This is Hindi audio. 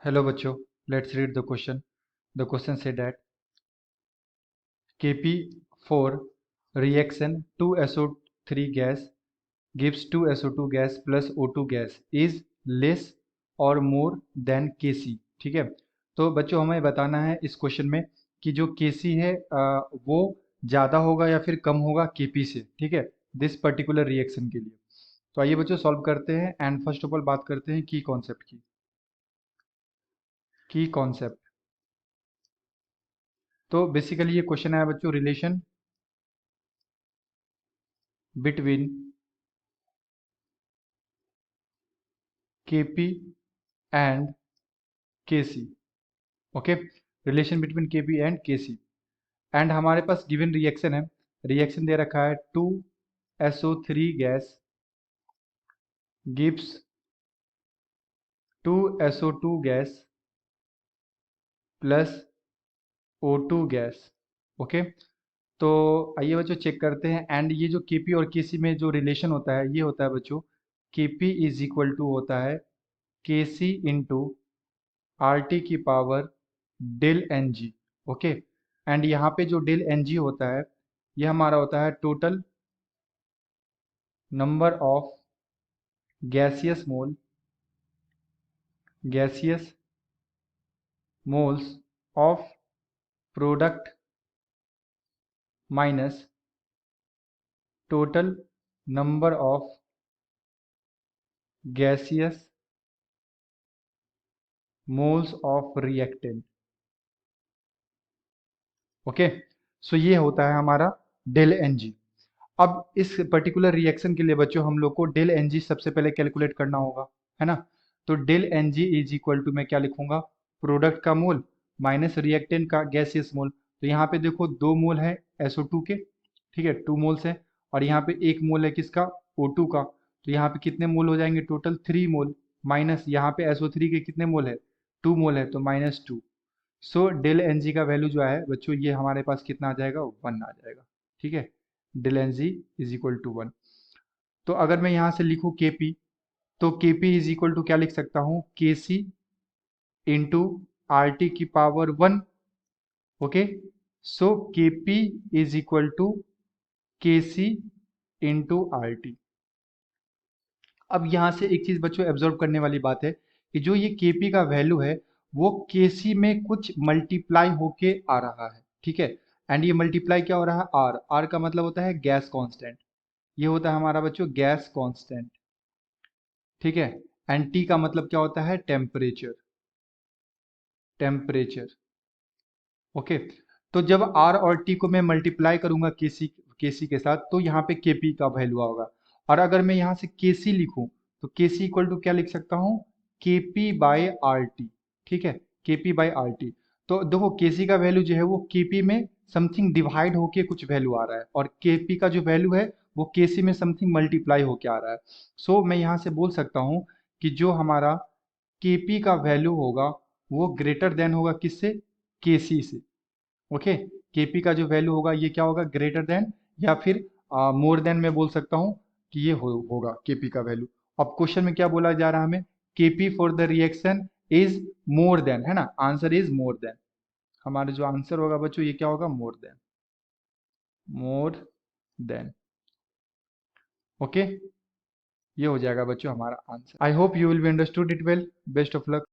Hello बच्चों, let's read the question. The question said that Kp4 reaction 2SO3 gas gives 2SO2 gas plus O2 gas is less or more than Kc. ठीक है, तो बच्चों हमें बताना है इस क्वेश्चन में कि जो Kc है वो ज़्यादा होगा या फिर कम होगा Kp से। ठीक है, दिस पर्टिकुलर रिएक्शन के लिए। तो आइए बच्चों सॉल्व करते हैं एंड फर्स्ट ऑफ ऑल बात करते हैं की कॉन्सेप्ट की। की कॉन्सेप्ट, तो बेसिकली ये क्वेश्चन है बच्चों relation between Kp and Kc। Okay, relation between Kp and Kc। And हमारे पास गिवन रिएक्शन है, रिएक्शन दे रखा है 2SO3 gas gives 2SO2 gas plus O2 gas. Okay, तो आइए बच्चों चेक करते हैं। एंड ये जो Kp और Kc में जो रिलेशन होता है ये होता है बच्चों Kp इज इक्वल टू होता है Kc इंटू आर टी की power del n g. Okay, and यहाँ पे जो डेल एन जी होता है ये हमारा होता है total number of gaseous mole, gaseous moles of product minus total number of gaseous moles of reactant. Okay, so ये होता है हमारा डेल एन जी। अब इस पर्टिकुलर रिएक्शन के लिए बच्चों हम लोग को डेल एन जी सबसे पहले कैलकुलेट करना होगा, है ना। तो del n g is equal to मैं क्या लिखूंगा, प्रोडक्ट का मोल माइनस रिएक्टेंट का गैसियस मोल। तो यहाँ पे देखो 2 मोल है SO2 के, ठीक है 2 मोल्स है, और यहाँ पे 1 मोल है किसका, O2 का। तो यहाँ पे कितने मोल हो जाएंगे, टोटल 3 मोल, माइनस यहाँ पे SO3 के कितने मोल है, 2 मोल है, तो -2। सो डेल एन जी का वैल्यू जो है बच्चों ये हमारे पास कितना आ जाएगा, 1 आ जाएगा। ठीक है, del n g is equal to 1। तो अगर मैं यहाँ से लिखूँ Kp, तो Kp इज इक्वल टू क्या लिख सकता हूँ, Kc इंटू आर टी की power 1। Okay, so Kp is equal to Kc into R T. अब यहाँ से एक चीज बच्चों एब्जॉर्व करने वाली बात है कि जो ये Kp का वैल्यू है वो Kc में कुछ मल्टीप्लाई होके आ रहा है। ठीक है, एंड ये मल्टीप्लाई क्या हो रहा है, आर। आर का मतलब होता है गैस कांस्टेंट, ये होता है हमारा बच्चों गैस कांस्टेंट। ठीक है, एंड टी का मतलब क्या होता है, टेम्परेचर, टेम्परेचर। ओके, तो जब आर और टी को मैं मल्टीप्लाई करूंगा केसी के साथ तो यहाँ पे केपी का वैल्यू होगा। और अगर मैं यहाँ से केसी लिखूं तो केसी इक्वल टू क्या लिख सकता हूँ, केपी बाय आर टी। ठीक है, केपी बाय आर टी। तो देखो केसी का वैल्यू जो है वो केपी में समथिंग डिवाइड होके कुछ वैल्यू आ रहा है, और केपी का जो वैल्यू है वो केसी में समथिंग मल्टीप्लाई होके आ रहा है। सो मैं यहाँ से बोल सकता हूँ कि जो हमारा केपी का वैल्यू होगा वो ग्रेटर देन होगा किससे, केसी से। ओके, केपी का जो वैल्यू होगा ये क्या होगा, ग्रेटर देन, या फिर मोर देन मैं बोल सकता हूँ कि ये होगा केपी का वैल्यू। अब क्वेश्चन में क्या बोला जा रहा है हमें, KP for the reaction is more than, है ना, आंसर इज मोर देन। हमारा जो आंसर होगा बच्चों ये क्या होगा, more than, more than. Okay, ये हो जाएगा बच्चों हमारा answer. I hope you will be understood it well. Best of luck.